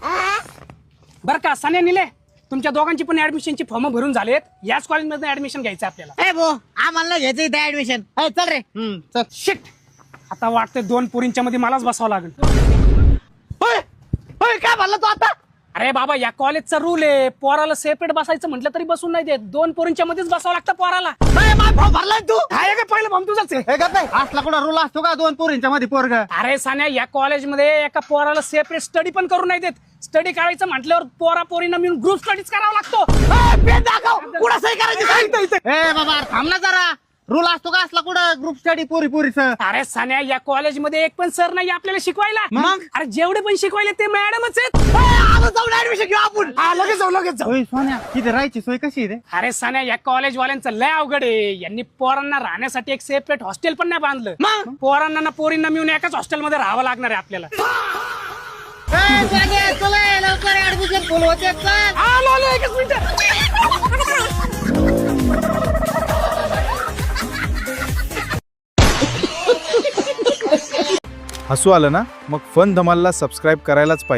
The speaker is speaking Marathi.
बरं का सान्या निले, तुमच्या दोघांची पण ऍडमिशनची फॉर्म भरून झालेत. याच कॉलेजमध्ये ऍडमिशन घ्यायचं आपल्याला. ए भो आम्हाला नाही घ्यायचं इथे ऍडमिशन. चल रे. चल. शिट, आता वाटतंय 2 पोरींच्या मध्ये मलाच बसावं लागेल. होय होय काय म्हणलं तू आता? अरे बाबा, या कॉलेजचा रूल आहे, पोराला सेपरेट बसायचं म्हटलं तरी बसून नाही देत. 2 पोरींच्या मध्येच बसावं लागतं पोराला. भाऊ भरलाय तू. आहे का पहिलं फॉर्म तुझाच आहे? असला कुठं रूल असतो का 2 पोरींच्या मध्ये पोरग? अरे सान्या, या कॉलेजमध्ये एका पोराला सेपरेट स्टडी पण करू नाही देत. स्टडी करायचं म्हटल्यावर पोरा पोरींना मिळून ग्रुप स्टडीज करावा लागतो. पेन दाखव. कुठं सही करायची? ए बाबा थांब ना जरा. रूल असतो का असला कुठं ग्रुप स्टडी पोरी पोरीच? अरे सान्या, या कॉलेजमध्ये एक पण सर नाही आपल्याला शिकवायला. मग? अरे जेवढे पण शिकवायले ते मॅडमच आहेत. जाऊन ऍडमिशन घेऊ आपण. लगेच जाऊ. होय सोन्या तिथे राहायची सोय कशी आहे रे? अरे सान्या, या कॉलेजवाल्यांचं लय अवघड आहे. यांनी पोरांना राहण्यासाठी एक सेपरेट हॉस्टेल पण नाही बांधलं. मग? पोरांना ना पोरींना मिळून एकाच हॉस्टेलमध्ये राहावं लागणार आहे आपल्याला. लवकर ऍडमिशन फुल होते. आलो, एकच मिनिट. हसू आलं ना? मग फन धमालला सबस्क्राईब करायलाच पाहिजे.